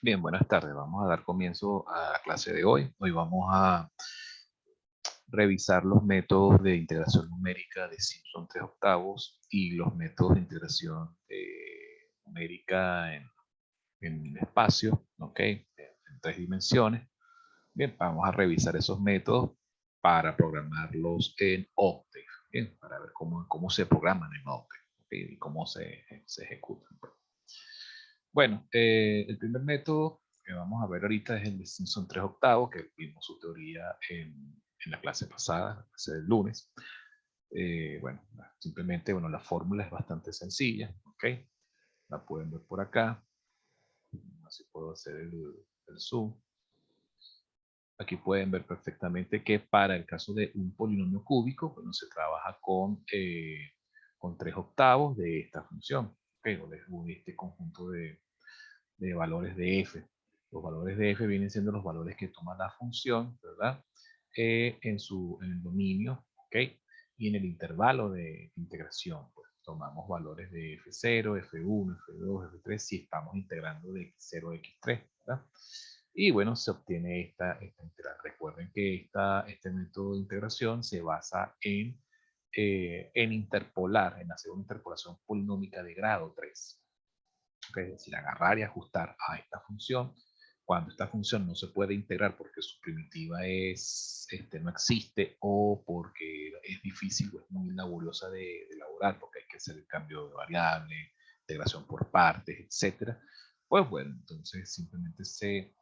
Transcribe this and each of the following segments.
Bien, buenas tardes. Vamos a dar comienzo a la clase de hoy. Hoy vamos a revisar los métodos de integración numérica de Simpson 3 octavos y los métodos de integración numérica en espacio, ¿ok? En 3 dimensiones. Bien, vamos a revisar esos métodos para programarlos en Octave, bien, para ver cómo se programan en Octave, ¿ok? Y cómo se ejecutan. Bueno, el primer método que vamos a ver ahorita es el de Simpson 3 octavos, que vimos su teoría en la clase pasada, la clase del lunes. Bueno, simplemente, bueno, la fórmula es bastante sencilla, ¿ok? La pueden ver por acá. Así puedo hacer el zoom. Aquí pueden ver perfectamente que para el caso de un polinomio cúbico, bueno, se trabaja con 3 octavos de esta función, ¿ok? O de este conjunto de valores de f. Los valores de f vienen siendo los valores que toma la función, ¿verdad? En el dominio, ¿ok? Y en el intervalo de integración, pues tomamos valores de f0, f1, f2, f3, si estamos integrando de x0 a x3, ¿verdad? Y bueno, se obtiene esta integral. Recuerden que este método de integración se basa en interpolar, en hacer una interpolación polinómica de grado 3. Es decir, agarrar y ajustar a esta función. Cuando esta función no se puede integrar porque su primitiva no existe o porque es difícil o es muy laboriosa de elaborar porque hay que hacer el cambio de variable, integración por partes, etcétera. Pues bueno, entonces simplemente se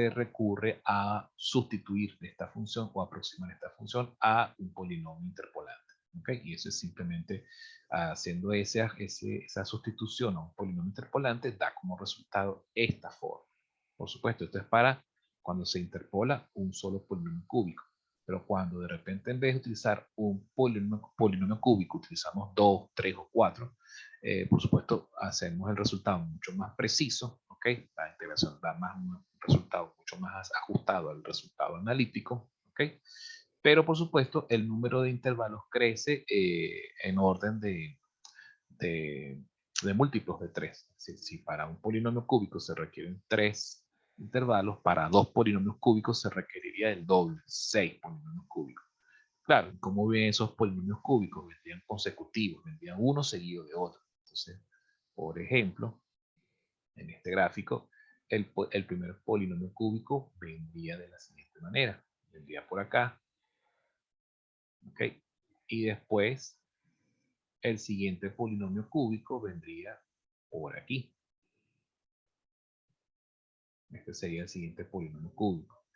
recurre a sustituir esta función o aproximar esta función a un polinomio interpolante. ¿Okay? Y eso es simplemente haciendo esa sustitución a un polinomio interpolante, da como resultado esta forma. Por supuesto, esto es para cuando se interpola un solo polinomio cúbico. Pero cuando de repente en vez de utilizar un polinomio cúbico, utilizamos 2, 3 o 4, por supuesto, hacemos el resultado mucho más preciso, ¿ok? La integración da un resultado mucho más ajustado al resultado analítico, ¿ok? Pero por supuesto el número de intervalos crece en orden de, de múltiplos de 3. Si para un polinomio cúbico se requieren 3 intervalos, para 2 polinomios cúbicos se requeriría el doble, 6 polinomios cúbicos. Claro, ¿cómo ven esos polinomios cúbicos? Vendrían consecutivos, vendrían uno seguido de otro. Entonces, por ejemplo, en este gráfico, el primer polinomio cúbico vendría de la siguiente manera. Vendría por acá, ¿ok? Y después el siguiente polinomio cúbico vendría por aquí. Este sería el siguiente polinomio cúbico.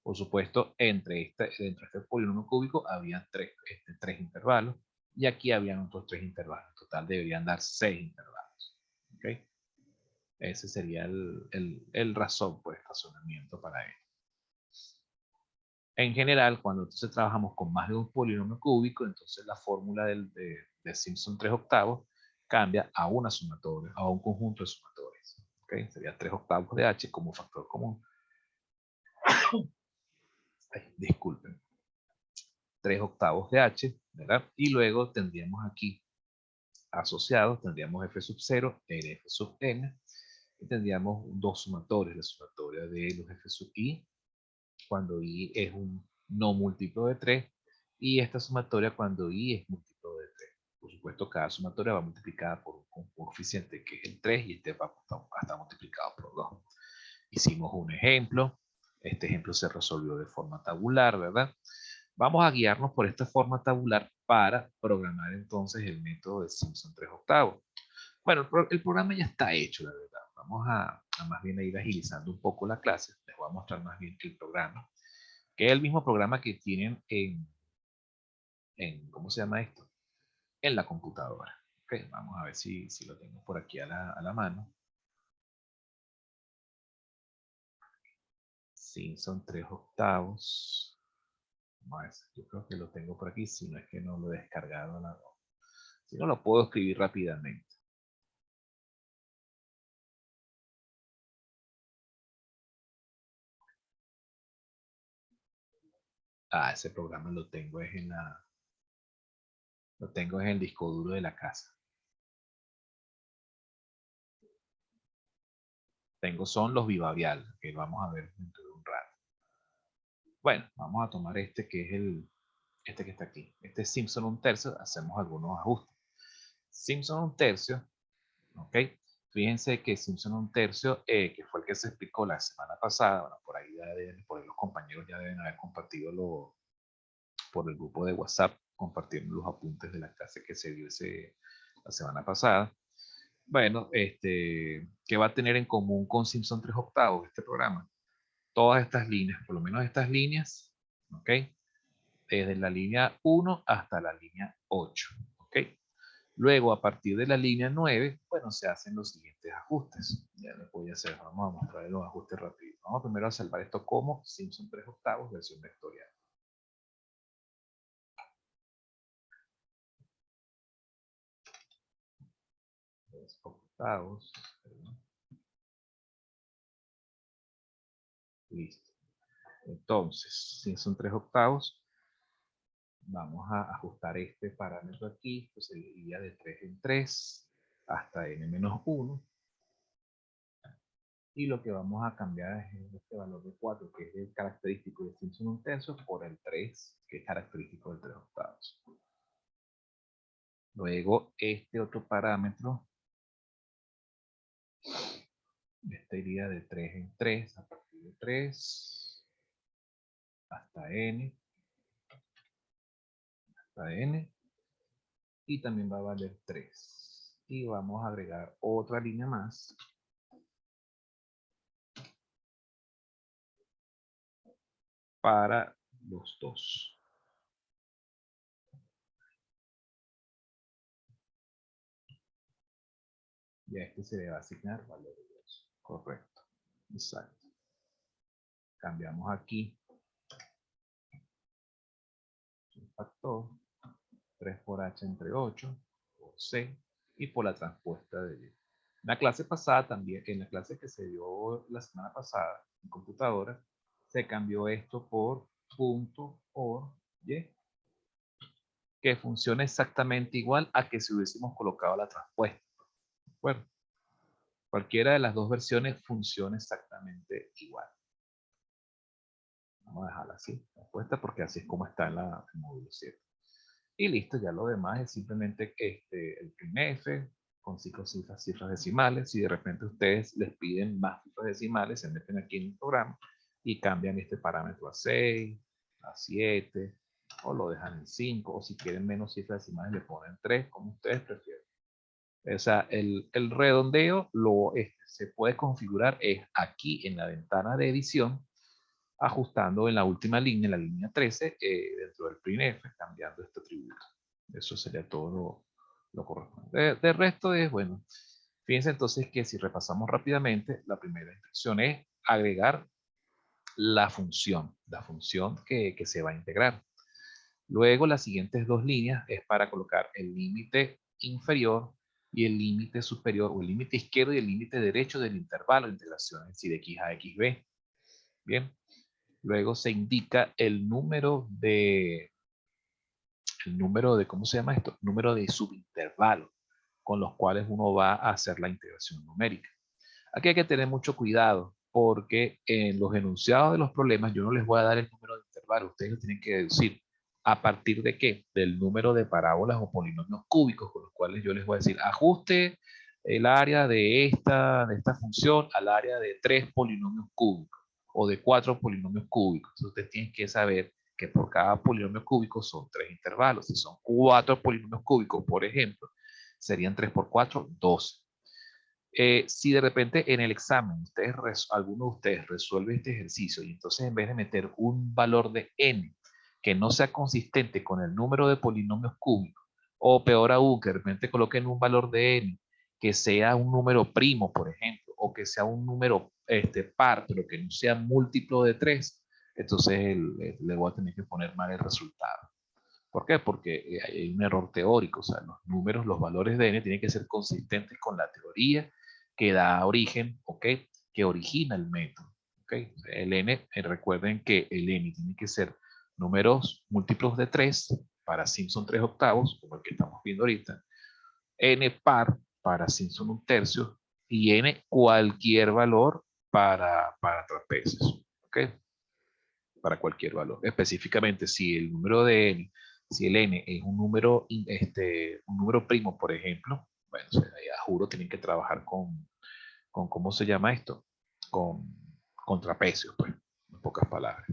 Por supuesto, dentro de este polinomio cúbico había tres intervalos y aquí habían otros 3 intervalos. En total deberían dar 6 intervalos. ¿Okay? Ese sería el razón, pues, razonamiento para esto. En general, cuando entonces trabajamos con más de un polinomio cúbico, entonces la fórmula de Simpson 3 octavos cambia a una sumatoria, a un conjunto de sumatorias. ¿Okay? Sería 3 octavos de h como factor común. Ay, disculpen. 3 octavos de h, ¿verdad? Y luego tendríamos aquí asociados, tendríamos f sub 0, f sub n, y tendríamos dos sumatorias, la sumatoria de los f sub i, cuando i es un no múltiplo de 3, y esta sumatoria cuando i es múltiplo de 3. Por supuesto, cada sumatoria va multiplicada por un coeficiente que es el 3 y este va a estar multiplicado por 2. Hicimos un ejemplo, este ejemplo se resolvió de forma tabular, ¿verdad? Vamos a guiarnos por esta forma tabular para programar entonces el método de Simpson 3 octavos. Bueno, el programa ya está hecho, la verdad. Vamos a más bien a ir agilizando un poco la clase. Les voy a mostrar más bien el programa, que es el mismo programa que tienen ¿cómo se llama esto? En la computadora. Okay, vamos a ver si lo tengo por aquí a la mano. Simpson 3 octavos. Yo creo que lo tengo por aquí, si no es que no lo he descargado. Si no, lo puedo escribir rápidamente. Ese programa lo tengo en el disco duro de la casa. tengo son los bivaviales, que vamos a ver dentro de un rato. Bueno, vamos a tomar este que es este que está aquí. Este es Simpson 1/3, hacemos algunos ajustes. Simpson 1/3, ¿ok? Fíjense que Simpson 1/3, que fue el que se explicó la semana pasada, bueno, por ahí por ahí los compañeros ya deben haber compartido por el grupo de WhatsApp, compartiendo los apuntes de la clase que se dio la semana pasada. Bueno, ¿qué va a tener en común con Simpson 3/8 este programa? Todas estas líneas, por lo menos estas líneas, ¿ok? Desde la línea 1 hasta la línea 8, ¿ok? Luego, a partir de la línea 9, bueno, se hacen los siguientes ajustes. Ya les voy a hacer, vamos a mostrar los ajustes rápido. Vamos primero a salvar esto como Simpson 3/8 versión vectorial. 3/8, listo. Entonces, Simpson 3/8, vamos a ajustar este parámetro aquí, pues sería de 3 en 3 hasta n-1. Y lo que vamos a cambiar es este valor de 4, que es el característico de Simpson 1/3, por el 3, que es característico del 3/8. Luego, este otro parámetro, este iría de 3 en 3, a partir de 3 hasta n, y también va a valer 3. Y vamos a agregar otra línea más para los dos. Y a este se le va a asignar valor de 2. Correcto. Exacto. Cambiamos aquí el factor. 3 por h entre 8, por c, y por la transpuesta de y. En la clase pasada también, en la clase que se dio la semana pasada en computadora, se cambió esto por punto or y, que funciona exactamente igual a que si hubiésemos colocado la transpuesta. ¿De acuerdo? Cualquiera de las dos versiones funciona exactamente igual. Vamos a dejarla así, transpuesta, porque así es como está en el módulo 7. Y listo, ya lo demás es simplemente el printf con cifras decimales. Si de repente ustedes les piden más cifras decimales, se meten aquí en el programa y cambian este parámetro a 6, a 7, o lo dejan en 5, o si quieren menos cifras decimales le ponen 3, como ustedes prefieren. O sea, el redondeo se puede configurar aquí en la ventana de edición, ajustando en la última línea, en la línea 13, dentro del printf, cambiando este atributo. Eso sería todo lo correspondiente. De resto es, bueno, fíjense entonces que si repasamos rápidamente, la primera instrucción es agregar la función que se va a integrar. Luego las siguientes dos líneas es para colocar el límite inferior y el límite superior, o el límite izquierdo y el límite derecho del intervalo de integración, es decir, de x a xb. Bien. Luego se indica el número de, ¿cómo se llama esto? Número de subintervalos con los cuales uno va a hacer la integración numérica. Aquí hay que tener mucho cuidado porque en los enunciados de los problemas yo no les voy a dar el número de intervalos, ustedes lo tienen que deducir. ¿A partir de qué? Del número de parábolas o polinomios cúbicos con los cuales yo les voy a decir ajuste el área de esta función al área de 3 polinomios cúbicos o de 4 polinomios cúbicos. Entonces ustedes tienen que saber que por cada polinomio cúbico son 3 intervalos. Si son 4 polinomios cúbicos, por ejemplo, serían 3 por 4, 12. Si de repente en el examen alguno de ustedes resuelve este ejercicio y entonces en vez de meter un valor de n que no sea consistente con el número de polinomios cúbicos, o peor aún, que de repente coloquen un valor de n que sea un número primo, por ejemplo, o que sea un número par, pero que no sea múltiplo de 3, entonces le voy a tener que poner mal el resultado. ¿Por qué? Porque hay un error teórico, o sea, los números, los valores de n tienen que ser consistentes con la teoría que da origen, ¿ok? Que origina el método, ¿ok? El n, recuerden que el n tiene que ser números múltiplos de 3 para Simpson 3/8, como el que estamos viendo ahorita, n par para Simpson 1/3, y n cualquier valor para trapecios. ¿Ok? Para cualquier valor. Específicamente, si el número de n, si el n es un número, un número primo, por ejemplo, bueno, ya juro, tienen que trabajar con ¿cómo se llama esto? Con trapecios, pues, en pocas palabras.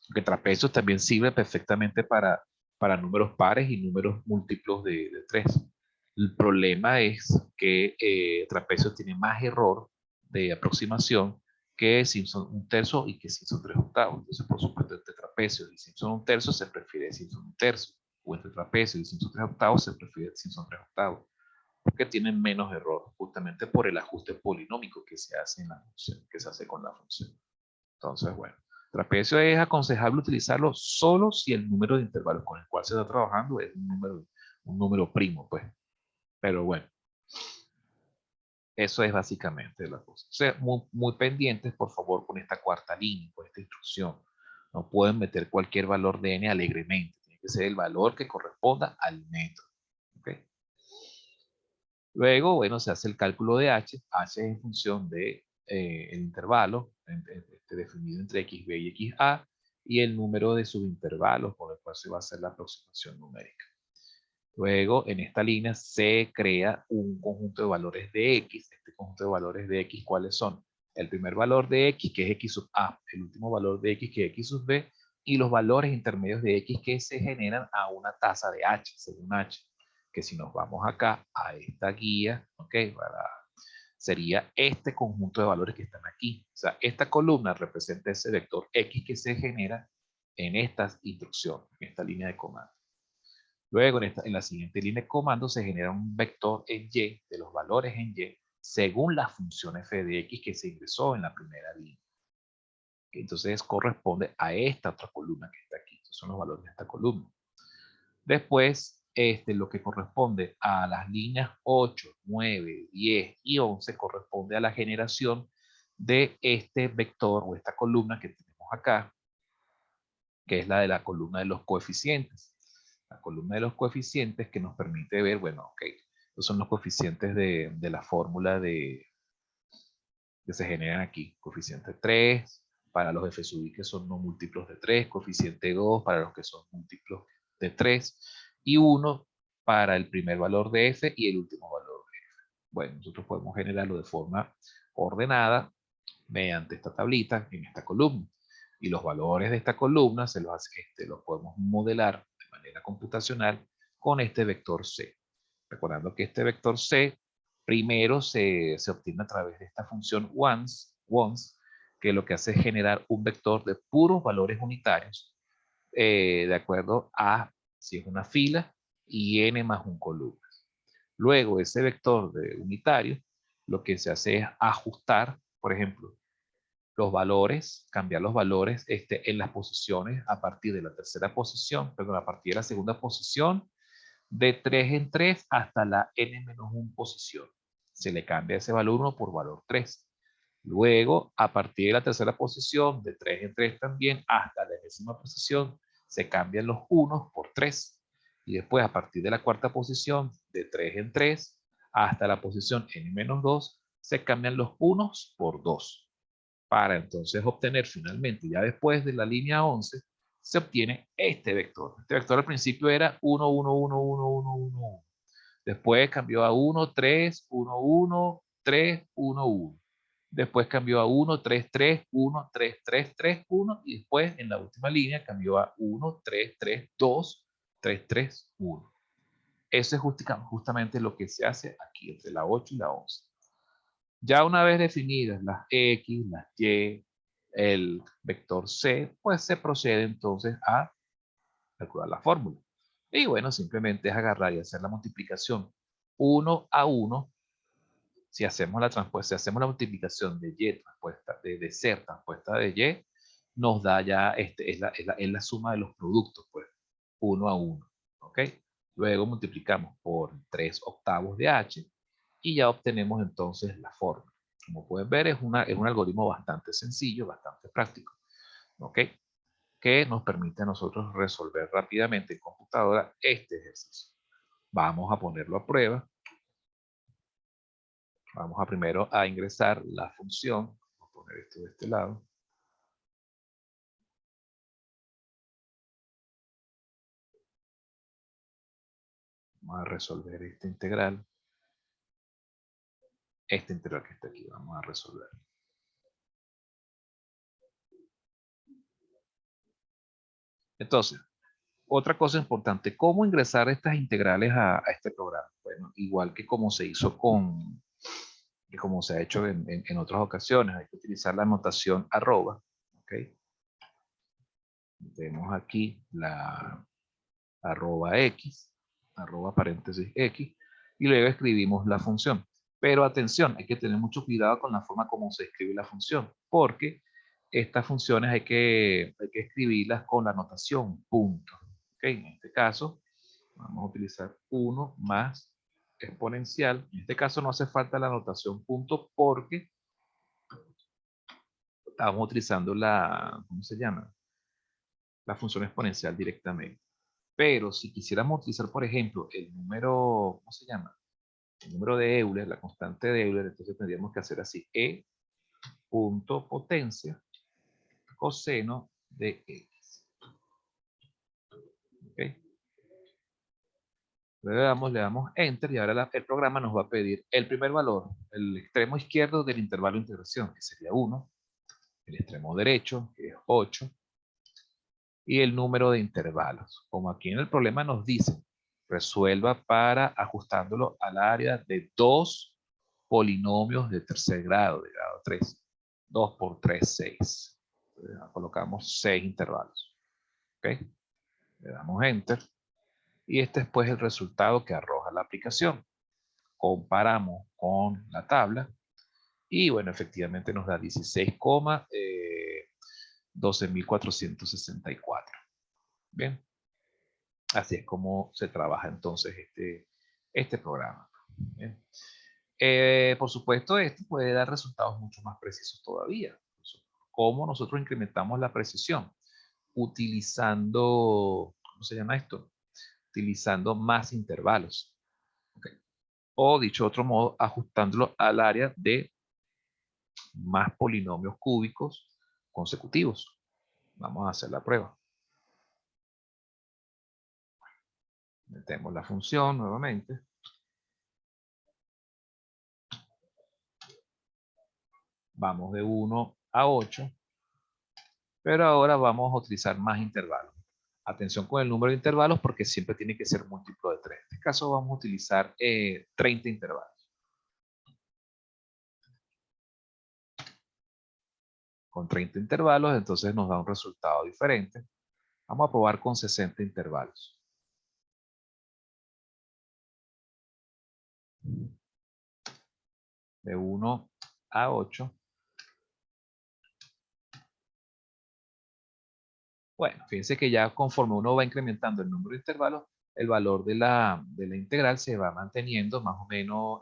Porque trapecios también sirve perfectamente para números pares y números múltiplos de 3. El problema es que trapecios tiene más error de aproximación que Simpson un tercio y que Simpson 3 octavos. Entonces, por supuesto, entre trapecio y Simpson un tercio se prefiere Simpson un tercio. O entre trapecio y Simpson 3 octavos se prefiere Simpson 3 octavos. Porque tienen menos error, justamente por el ajuste polinómico que se hace en la función, que se hace con la función. Entonces, bueno, trapecio es aconsejable utilizarlo solo si el número de intervalos con el cual se está trabajando es un número primo, pues. Pero bueno, eso es básicamente la cosa. O sea, muy pendientes, por favor, con esta cuarta línea, con esta instrucción. No pueden meter cualquier valor de n alegremente. Tiene que ser el valor que corresponda al método. ¿Ok? Luego, bueno, se hace el cálculo de h. H es en función de el intervalo definido entre xb y xa y el número de subintervalos por el cual se va a hacer la aproximación numérica. Luego, en esta línea se crea un conjunto de valores de x. Este conjunto de valores de x, ¿cuáles son? El primer valor de x, que es x sub a, el último valor de x, que es x sub b, y los valores intermedios de x que se generan a una tasa de h, según h. Que si nos vamos acá a esta guía, ¿ok? Sería este conjunto de valores que están aquí. O sea, esta columna representa ese vector x que se genera en estas instrucciones, en esta línea de comando. Luego, en la siguiente línea de comando se genera un vector en y, de los valores en y, según la función f de x que se ingresó en la primera línea. Entonces corresponde a esta otra columna que está aquí. Estos son los valores de esta columna. Después, lo que corresponde a las líneas 8, 9, 10 y 11 corresponde a la generación de este vector o esta columna que tenemos acá, que es la de la columna de los coeficientes. La columna de los coeficientes que nos permite ver, bueno, ok, estos son los coeficientes de la fórmula que se generan aquí. Coeficiente 3 para los f sub i que son no múltiplos de 3, coeficiente 2 para los que son múltiplos de 3 y 1 para el primer valor de f y el último valor de f. Bueno, nosotros podemos generarlo de forma ordenada mediante esta tablita en esta columna. Y los valores de esta columna los podemos modelar de manera computacional con este vector C. Recordando que este vector C primero se obtiene a través de esta función once, que lo que hace es generar un vector de puros valores unitarios, de acuerdo a si es una fila y n más un columna. Luego, ese vector de unitario, lo que se hace es ajustar, por ejemplo, los valores, cambiar los valores en las posiciones a partir de la tercera posición, perdón, a partir de la segunda posición, de 3 en 3 hasta la n-1 posición. Se le cambia ese valor 1 por valor 3. Luego, a partir de la tercera posición, de 3 en 3 también, hasta la décima posición, se cambian los 1 por 3. Y después, a partir de la cuarta posición, de 3 en 3, hasta la posición n-2, se cambian los 1 por 2 para entonces obtener finalmente, ya después de la línea 11, se obtiene este vector. Este vector al principio era 1, 1, 1, 1, 1, 1, 1. Después cambió a 1, 3, 1, 1, 3, 1, 1. Después cambió a 1, 3, 3, 1, 3, 3, 3, 1. Y después en la última línea cambió a 1, 3, 3, 2, 3, 3, 1. Eso es justamente lo que se hace aquí entre la 8 y la 11. Ya una vez definidas las X, las Y, el vector C, pues se procede entonces a calcular la fórmula. Y bueno, simplemente es agarrar y hacer la multiplicación 1 a 1. Si hacemos la multiplicación de Y transpuesta, de C transpuesta de Y, nos da ya, es la suma de los productos, pues, 1 a 1. ¿Ok? Luego multiplicamos por 3 octavos de H y ya obtenemos entonces la fórmula. Como pueden ver, es un algoritmo bastante sencillo, bastante práctico, ¿ok? Que nos permite a nosotros resolver rápidamente en computadora este ejercicio. Vamos a ponerlo a prueba. Vamos a primero a ingresar la función. Vamos a poner esto de este lado. Vamos a resolver esta integral. Esta integral que está aquí, vamos a resolver. Entonces, otra cosa importante, ¿cómo ingresar estas integrales a este programa? Bueno, igual que como se hizo que como se ha hecho en otras ocasiones, hay que utilizar la notación arroba, ¿ok? Tenemos aquí la arroba x, arroba paréntesis x, y luego escribimos la función. Pero atención, hay que tener mucho cuidado con la forma como se escribe la función, porque estas funciones hay que escribirlas con la notación punto. ¿Okay? En este caso, vamos a utilizar 1 más exponencial. En este caso no hace falta la notación punto porque estamos utilizando la, ¿cómo se llama? La función exponencial directamente. Pero si quisiéramos utilizar, por ejemplo, el número, ¿cómo se llama? El número de Euler, la constante de Euler, entonces tendríamos que hacer así, E punto potencia coseno de X. ¿Okay? Le damos Enter y ahora el programa nos va a pedir el primer valor, el extremo izquierdo del intervalo de integración, que sería 1, el extremo derecho, que es 8, y el número de intervalos. Como aquí en el problema nos dice, resuelva para ajustándolo al área de 2 polinomios de tercer grado, de grado 3. 2 por 3, 6. Entonces, colocamos 6 intervalos. ¿Ok? Le damos Enter. Y este es pues el resultado que arroja la aplicación. Comparamos con la tabla. Y bueno, efectivamente nos da 16,12.464. Bien. Así es como se trabaja entonces este programa. Bien. Por supuesto, esto puede dar resultados mucho más precisos todavía. ¿Cómo nosotros incrementamos la precisión? Utilizando, ¿cómo se llama esto? Utilizando más intervalos. ¿Okay? O dicho de otro modo, ajustándolo al área de más polinomios cúbicos consecutivos. Vamos a hacer la prueba. Metemos la función nuevamente. Vamos de 1 a 8. Pero ahora vamos a utilizar más intervalos. Atención con el número de intervalos porque siempre tiene que ser múltiplo de 3. En este caso vamos a utilizar 30 intervalos. Con 30 intervalos entonces nos da un resultado diferente. Vamos a probar con 60 intervalos. De 1 a 8. Bueno, fíjense que ya conforme uno va incrementando el número de intervalos, el valor de la integral se va manteniendo más o menos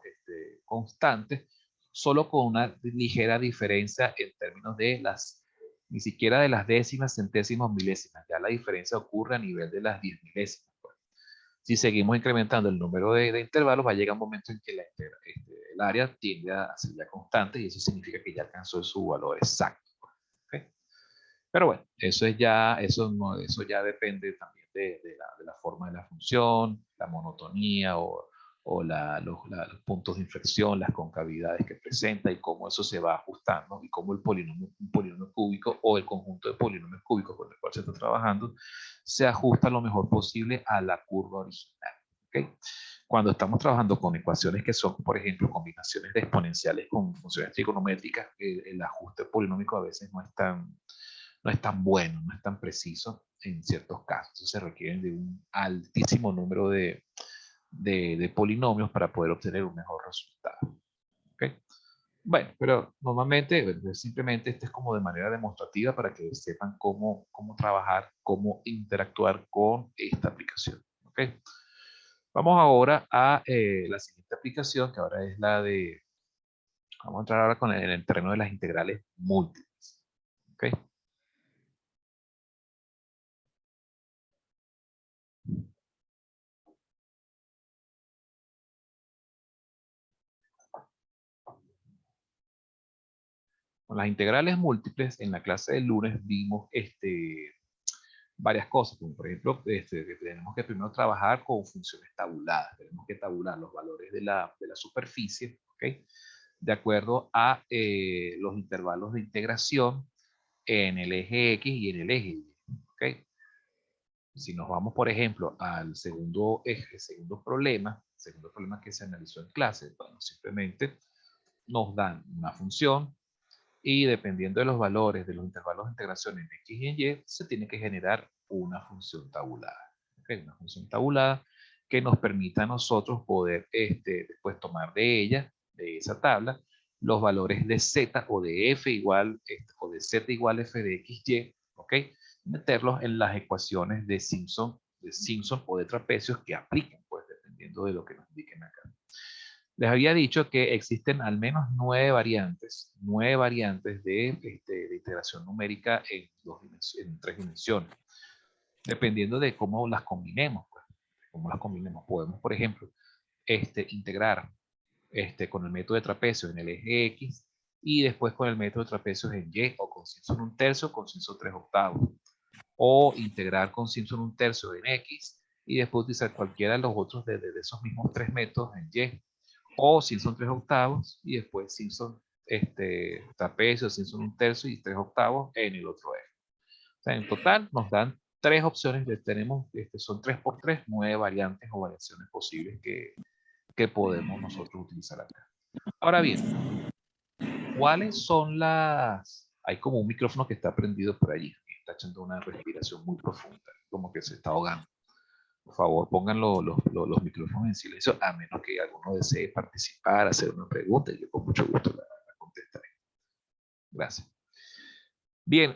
constante, solo con una ligera diferencia en términos de ni siquiera de las décimas, centésimas, milésimas. Ya la diferencia ocurre a nivel de las 10 milésimas. Pues. Si seguimos incrementando el número de intervalos, va a llegar un momento en que el área tiende a ser ya constante y eso significa que ya alcanzó su valor exacto. ¿Okay? Pero bueno, eso ya depende también de la forma de la función, la monotonía o los puntos de inflexión, las concavidades que presenta y cómo eso se va ajustando y cómo un polinomio cúbico o el conjunto de polinomios cúbicos con el cual se está trabajando se ajusta lo mejor posible a la curva original. ¿Okay? Cuando estamos trabajando con ecuaciones que son, por ejemplo, combinaciones de exponenciales con funciones trigonométricas, el ajuste polinómico a veces no es tan bueno, no es tan preciso en ciertos casos. Entonces se requieren de un altísimo número de polinomios para poder obtener un mejor resultado. ¿Okay? Bueno, pero normalmente, simplemente este es como de manera demostrativa para que sepan cómo trabajar, cómo interactuar con esta aplicación. ¿Okay? Vamos ahora a la siguiente aplicación, que ahora es la de, vamos a entrar ahora en el terreno de las integrales múltiples. ¿Okay? Con las integrales múltiples, en la clase del lunes vimos varias cosas, como por ejemplo, que tenemos que primero trabajar con funciones tabuladas. Tenemos que tabular los valores de la superficie, ¿ok? De acuerdo a los intervalos de integración en el eje X y en el eje Y, ¿ok? Si nos vamos, por ejemplo, al segundo problema que se analizó en clase, bueno, simplemente nos dan una función y dependiendo de los valores de los intervalos de integración en X y en Y, se tiene que generar una función tabulada. ¿Okay? Una función tabulada que nos permita a nosotros poder después tomar de ella, de esa tabla, los valores de Z o de F igual, o de Z igual F de XY, ¿ok? Meterlos en las ecuaciones de Simpson o de trapecios que apliquen, pues dependiendo de lo que nos indiquen acá. Les había dicho que existen al menos 9 variantes de integración numérica en 3 dimensiones, dependiendo de cómo las combinemos. Pues, podemos, por ejemplo, integrar con el método de trapecios en el eje X y después con el método de trapecios en Y, o con Simpson 1/3 con Simpson 3/8, o integrar con Simpson 1/3 en X y después utilizar cualquiera de los otros de esos mismos 3 métodos en Y, o Simpson 3/8 y después Simpson trapecio, Simpson 1/3 y 3/8 en el otro eje. O sea, en total nos dan 3 opciones, tenemos, son 3 por 3, 9 variantes o variaciones posibles que podemos nosotros utilizar acá. Ahora bien, ¿cuáles son las...? Hay como un micrófono que está prendido por allí, está echando una respiración muy profunda, como que se está ahogando. Por favor, pongan los micrófonos en silencio, a menos que alguno desee participar, hacer una pregunta, y yo con mucho gusto la contestaré. Gracias. Bien,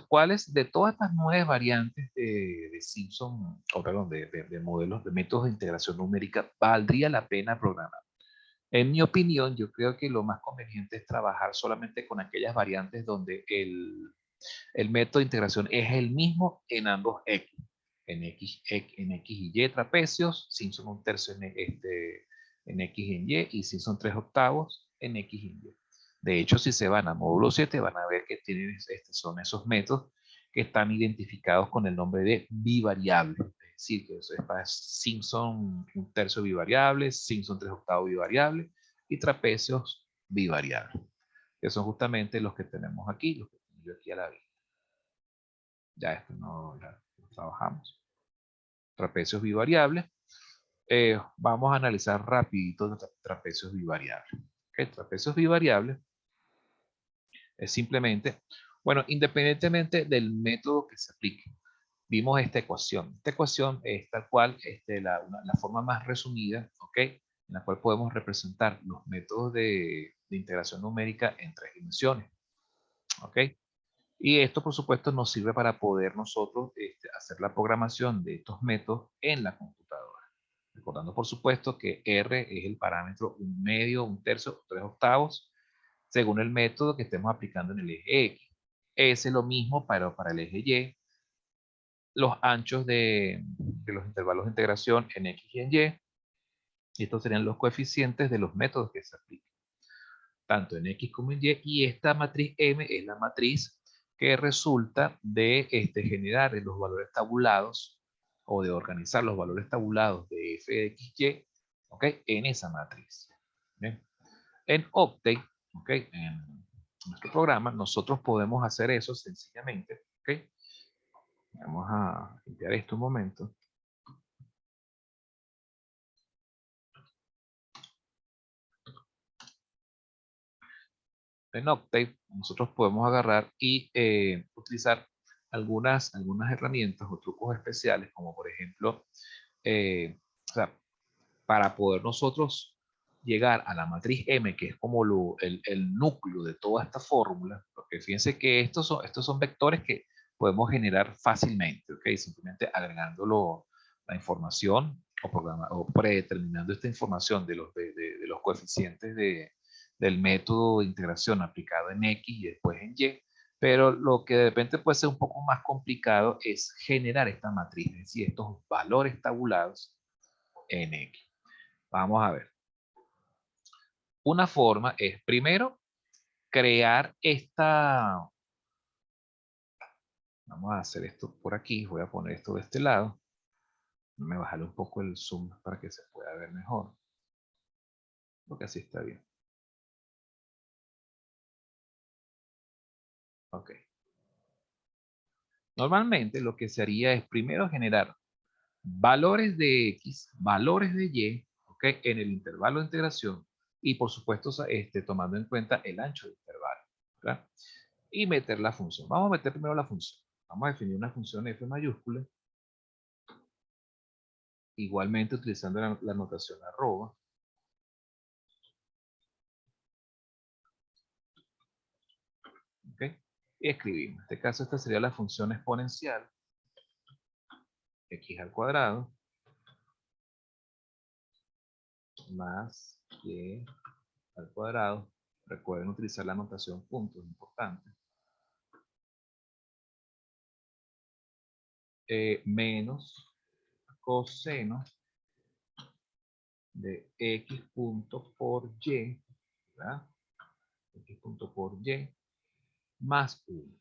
¿cuáles de todas estas 9 variantes de Simpson, o perdón, de modelos, de métodos de integración numérica, valdría la pena programar? En mi opinión, yo creo que lo más conveniente es trabajar solamente con aquellas variantes donde el método de integración es el mismo en ambos X. En X y Y trapecios, Simpson 1/3 en X y en Y, y Simpson 3/8 en X y en Y. De hecho, si se van a módulo 7, van a ver que son esos métodos que están identificados con el nombre de bivariable. Es decir, que eso es para Simpson 1/3 bivariable, Simpson 3/8 bivariable y trapecios bivariables, que son justamente los que tenemos aquí, los que tengo yo aquí a la vista. Ya esto no lo trabajamos. Trapecios bivariables. Vamos a analizar rapidito los trapecios bivariables. ¿Okay? Trapecios bivariables es simplemente, bueno, independientemente del método que se aplique, vimos esta ecuación. Esta ecuación es tal cual la forma más resumida, ¿ok? En la cual podemos representar los métodos de integración numérica en 3 dimensiones, ¿ok? Y esto, por supuesto, nos sirve para poder nosotros hacer la programación de estos métodos en la computadora. Recordando, por supuesto, que R es el parámetro 1/2, 1/3, 3/8, según el método que estemos aplicando en el eje X. S es lo mismo para el eje Y. Los anchos de los intervalos de integración en X y en Y. Y estos serían los coeficientes de los métodos que se aplican, tanto en X como en Y. Y esta matriz M es la matriz que resulta de generar los valores tabulados o de organizar los valores tabulados de f de x, y, ¿ok? En esa matriz. ¿Bien? En Octave, ¿ok? En nuestro programa, nosotros podemos hacer eso sencillamente, ¿ok? Vamos a limpiar esto un momento. En Octave, nosotros podemos agarrar y utilizar algunas herramientas o trucos especiales, como por ejemplo, o sea, para poder nosotros llegar a la matriz M, que es como el núcleo de toda esta fórmula, porque fíjense que estos son vectores que podemos generar fácilmente, ¿ok? Simplemente agregando la información o predeterminando esta información de los coeficientes del método de integración aplicado en X y después en Y. Pero lo que de repente puede ser un poco más complicado es generar esta matriz, es decir, estos valores tabulados en X. Vamos a ver. Una forma es, primero, crear esta... Vamos a hacer esto por aquí. Voy a poner esto de este lado. Me bajaré un poco el zoom para que se pueda ver mejor. Porque así está bien. Ok. Normalmente lo que se haría es primero generar valores de X, valores de Y, ¿ok? En el intervalo de integración y por supuesto tomando en cuenta el ancho del intervalo, ¿verdad? Y meter la función. Vamos a meter primero la función. Vamos a definir una función f mayúscula, igualmente utilizando la notación arroba. ¿Ok? Y escribimos. En este caso esta sería la función exponencial, x al cuadrado, más y al cuadrado. Recuerden utilizar la notación punto, es importante. Menos coseno de x punto por y, ¿verdad? X punto por y más 1.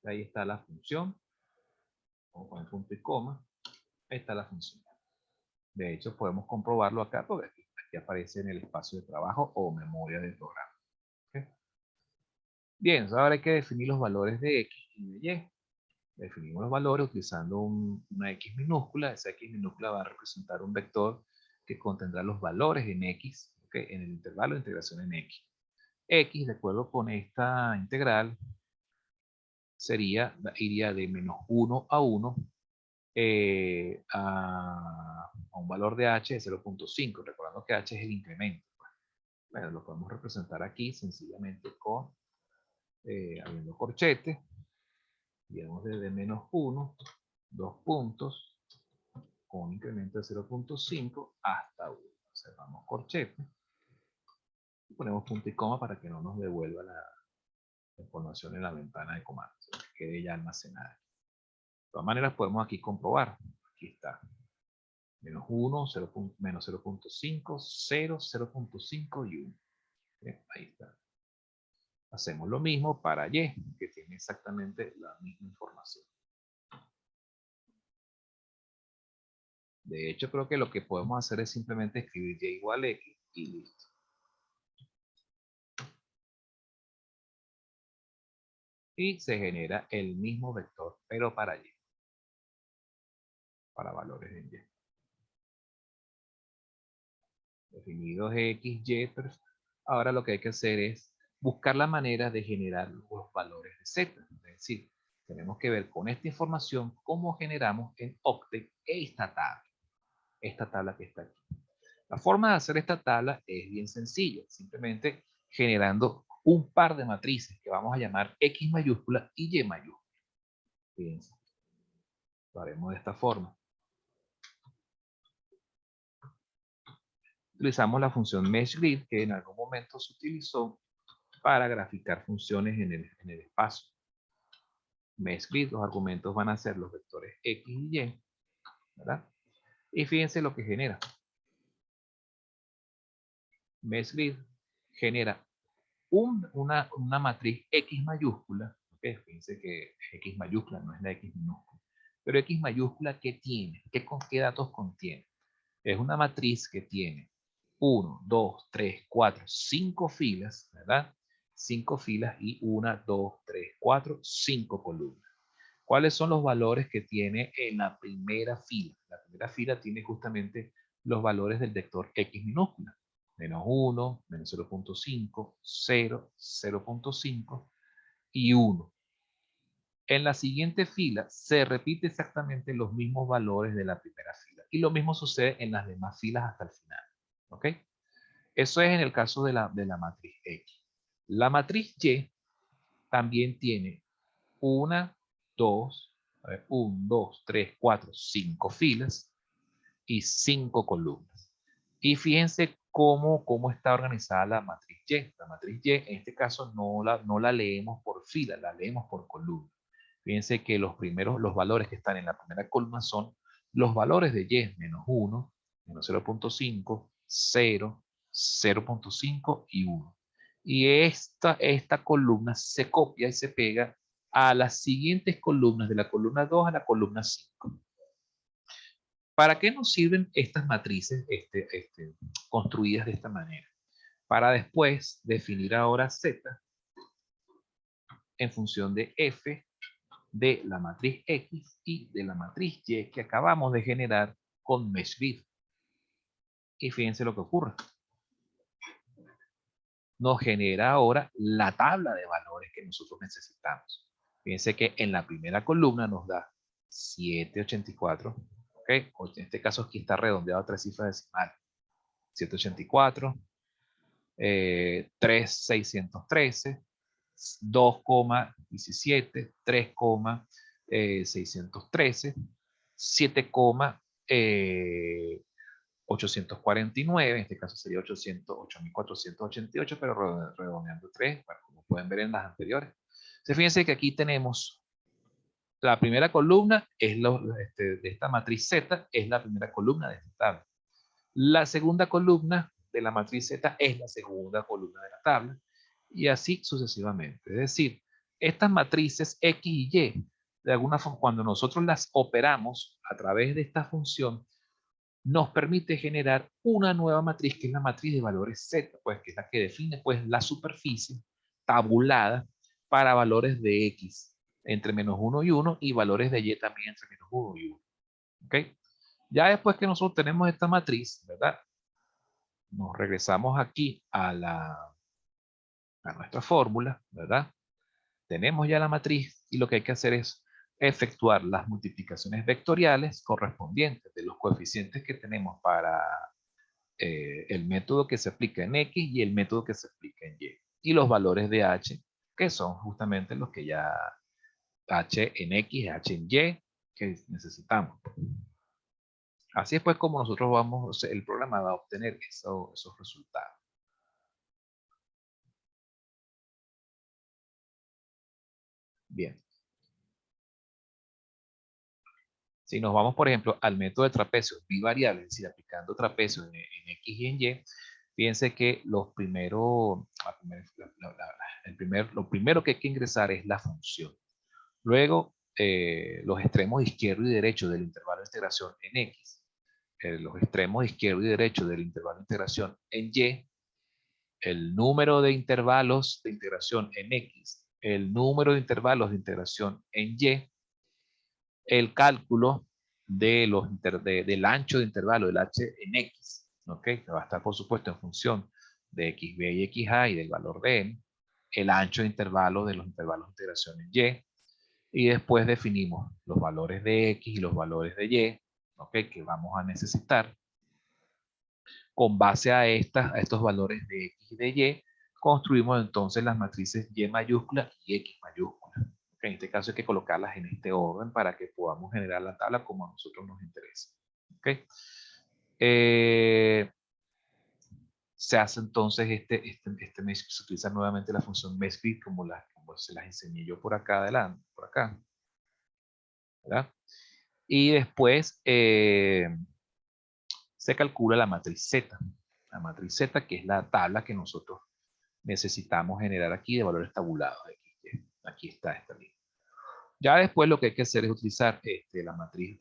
Ahí está la función. Vamos a poner punto y coma. Ahí está la función. De hecho, podemos comprobarlo acá porque aquí aparece en el espacio de trabajo o memoria del programa. ¿Okay? Bien, ahora hay que definir los valores de x y de y. Definimos los valores utilizando una x minúscula. Esa x minúscula va a representar un vector que contendrá los valores en x, ¿okay? En el intervalo de integración en x. X, de acuerdo con esta integral, iría de menos 1 a 1 a un valor de h de 0.5, recordando que h es el incremento. Bueno, lo podemos representar aquí sencillamente con, habiendo corchete, digamos desde menos 1, 2 puntos, con un incremento de 0.5 hasta 1. Cerramos corchete y ponemos punto y coma para que no nos devuelva la información en la ventana de comandos, que quede ya almacenada. De todas maneras podemos aquí comprobar. Aquí está. Menos 1, 0, menos 0.5, 0, 0.5 y 1. Bien, ahí está. Hacemos lo mismo para y, que tiene exactamente la misma información. De hecho, creo que lo que podemos hacer es simplemente escribir y igual a x y listo. Y se genera el mismo vector, pero para y. Para valores en y. Definidos x, y, ahora lo que hay que hacer es buscar la manera de generar los valores de z. Es decir, tenemos que ver con esta información cómo generamos en Octet esta tabla que está aquí. La forma de hacer esta tabla es bien sencilla, simplemente generando un par de matrices que vamos a llamar X mayúscula y Y mayúscula. Fíjense, lo haremos de esta forma. Utilizamos la función meshGrid, que en algún momento se utilizó para graficar funciones en el espacio. Meshgrid, los argumentos van a ser los vectores X y Y, ¿verdad? Y fíjense lo que genera. Meshgrid genera una matriz X mayúscula, ¿okay? Fíjense que X mayúscula no es la X minúscula, pero X mayúscula, ¿qué tiene? ¿Qué datos contiene? Es una matriz que tiene 1, 2, 3, 4, 5 filas, ¿verdad? 5 filas y 1, 2, 3, 4, 5 columnas. ¿Cuáles son los valores que tiene en la primera fila? La primera fila tiene justamente los valores del vector X minúscula. Menos 1, menos 0.5, 0, 0.5 y 1. En la siguiente fila se repite exactamente los mismos valores de la primera fila. Y lo mismo sucede en las demás filas hasta el final. ¿Ok? Eso es en el caso de la matriz X. La matriz Y también tiene 1, 2, 1, 2, 3, 4, 5 filas y 5 columnas. Y fíjense cómo está organizada la matriz Y. La matriz Y, en este caso, no la leemos por fila, la leemos por columna. Fíjense que los valores que están en la primera columna son los valores de Y, menos 1, menos 0.5, 0, 0.5 y 1. Y esta columna se copia y se pega a las siguientes columnas, de la columna 2 a la columna 5. ¿Para qué nos sirven estas matrices construidas de esta manera? Para después definir ahora Z en función de F de la matriz X y de la matriz Y que acabamos de generar con MeshGrid. Y fíjense lo que ocurre. Nos genera ahora la tabla de valores que nosotros necesitamos. Fíjense que en la primera columna nos da 784, ¿ok? O en este caso aquí está redondeado a 3 cifras decimales. 784, 3,613, 2,17, 3,613, 7,849, en este caso sería 8.488, pero redondeando 3, bueno, como pueden ver en las anteriores. Entonces, fíjense que aquí tenemos la primera columna, es de esta matriz Z, es la primera columna de esta tabla. La segunda columna de la matriz Z es la segunda columna de la tabla, y así sucesivamente. Es decir, estas matrices X y Y, de alguna forma, cuando nosotros las operamos a través de esta función, nos permite generar una nueva matriz, que es la matriz de valores Z, pues, que es la que define pues, la superficie tabulada para valores de X entre -1 y 1 y valores de Y también entre -1 y 1. ¿Ok? Ya después que nosotros tenemos esta matriz, ¿verdad? Nos regresamos aquí a nuestra fórmula, ¿verdad? Tenemos ya la matriz y lo que hay que hacer es efectuar las multiplicaciones vectoriales correspondientes de los coeficientes que tenemos para el método que se aplica en X y el método que se aplica en Y. Y los valores de H, que son justamente los que ya H en X, H en Y, que necesitamos. Así es pues como nosotros vamos, el programa va a obtener esos resultados. Bien. Si nos vamos, por ejemplo, al método de trapecios bivariables, es decir, aplicando trapecios en X y en Y, fíjense que lo primero que hay que ingresar es la función. Luego, los extremos izquierdo y derecho del intervalo de integración en X, los extremos izquierdo y derecho del intervalo de integración en Y, el número de intervalos de integración en X, el número de intervalos de integración en Y, el cálculo de del ancho de intervalo del H en X, ¿ok? Que va a estar, por supuesto, en función de XB y XA y del valor de N, el ancho de intervalo de los intervalos de integración en Y, y después definimos los valores de X y los valores de Y, ¿ok? Que vamos a necesitar. Con base a estos valores de X y de Y, construimos entonces las matrices Y mayúscula y X mayúscula. En este caso hay que colocarlas en este orden para que podamos generar la tabla como a nosotros nos interesa. ¿Okay? Se hace entonces se utiliza nuevamente la función MeshGrid como se las enseñé yo por acá adelante, por acá. ¿Verdad? Y después se calcula la matriz Z. La matriz Z, que es la tabla que nosotros necesitamos generar aquí de valores tabulados. Aquí está esta línea. Ya después lo que hay que hacer es utilizar la matriz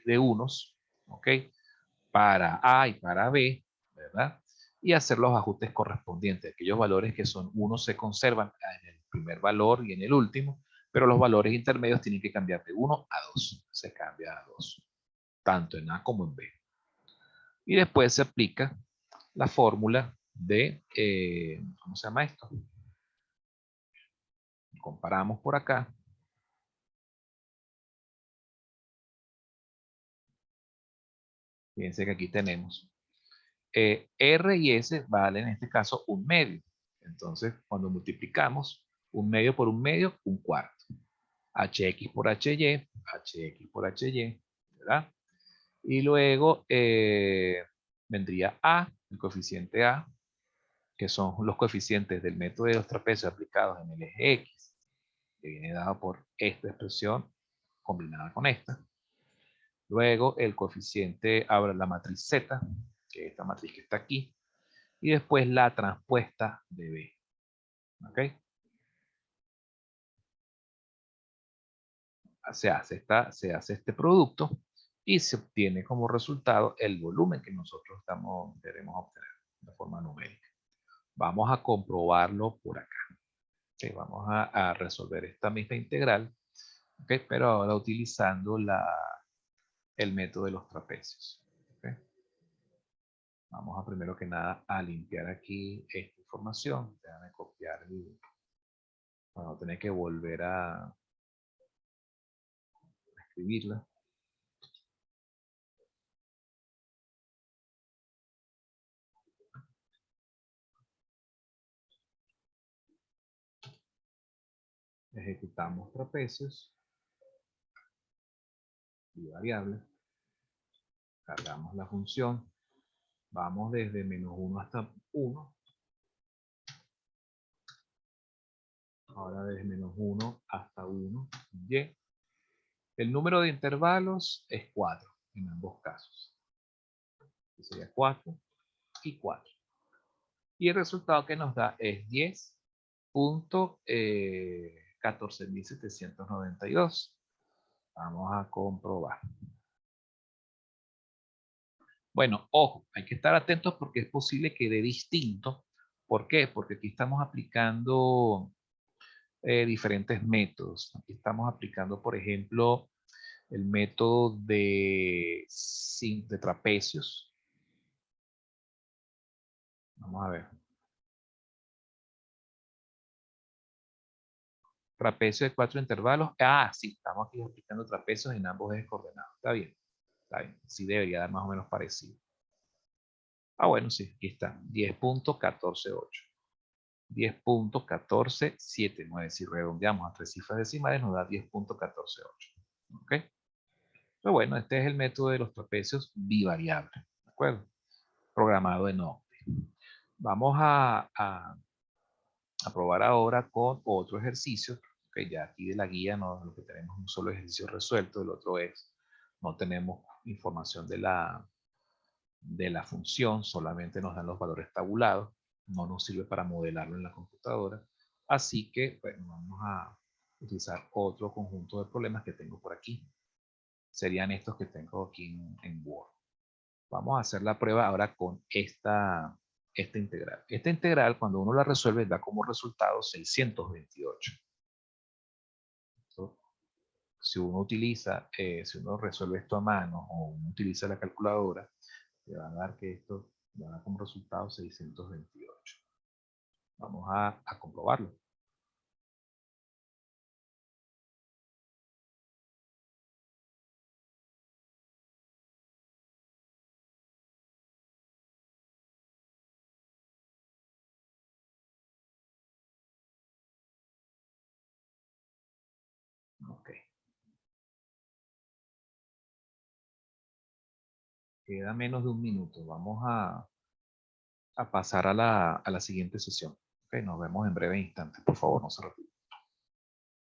de unos, ¿ok? Para A y para B, ¿verdad? Y hacer los ajustes correspondientes. Aquellos valores que son 1 se conservan en el primer valor y en el último, pero los valores intermedios tienen que cambiar de 1 a 2. Se cambia a 2, tanto en A como en B. Y después se aplica la fórmula de, ¿cómo se llama esto? Comparamos por acá. Fíjense que aquí tenemos R y S vale en este caso un medio. Entonces, cuando multiplicamos un medio por un medio, un cuarto. HX por HY, HX por HY, ¿verdad? Y luego vendría A, el coeficiente A, que son los coeficientes del método de los trapecios aplicados en el eje X, que viene dado por esta expresión combinada con esta. Luego el coeficiente, ahora la matriz Z, que es esta matriz que está aquí, y después la transpuesta de B. ¿Ok? Se hace este producto y se obtiene como resultado el volumen que nosotros queremos obtener de forma numérica. Vamos a comprobarlo por acá. Okay, vamos a resolver esta misma integral, okay, pero ahora utilizando el método de los trapecios. Okay. Vamos a primero que nada a limpiar aquí esta información. Déjame copiar para no tener que volver a escribirla. Ejecutamos trapecios y variable. Cargamos la función. Vamos desde -1 hasta 1. Ahora desde -1 hasta 1. Y. El número de intervalos es 4 en ambos casos. Sería 4 y 4. Y el resultado que nos da es 10.14.792. Vamos a comprobar. Bueno, ojo, hay que estar atentos porque es posible que dé distinto. ¿Por qué? Porque aquí estamos aplicando diferentes métodos. Aquí estamos aplicando, por ejemplo, el método de trapecios. Vamos a ver. Trapecio de 4 intervalos. Ah, sí, estamos aquí aplicando trapecios en ambos ejes coordenados. Está bien. Está bien. Sí debería dar más o menos parecido. Ah, bueno, sí, aquí está. 10.148. 10.1479. Si redondeamos a 3 cifras decimales, nos da 10.148. ¿Ok? Pero bueno, este es el método de los trapecios bivariables. ¿De acuerdo? Programado en octet. Vamos a probar ahora con otro ejercicio. Que ya aquí de la guía no, lo que tenemos es un solo ejercicio resuelto, el otro es, no tenemos información de la función, solamente nos dan los valores tabulados, no nos sirve para modelarlo en la computadora, así que bueno, vamos a utilizar otro conjunto de problemas que tengo por aquí. Serían estos que tengo aquí en Word. Vamos a hacer la prueba ahora con esta integral. Esta integral, cuando uno la resuelve, da como resultado 628. Si uno utiliza, si uno resuelve esto a mano o uno utiliza la calculadora, le va a dar que esto va a dar como resultado 628. Vamos a comprobarlo. Ok. Queda menos de un minuto. Vamos a pasar a la siguiente sesión. Ok, nos vemos en breve instante. Por favor, no se retire.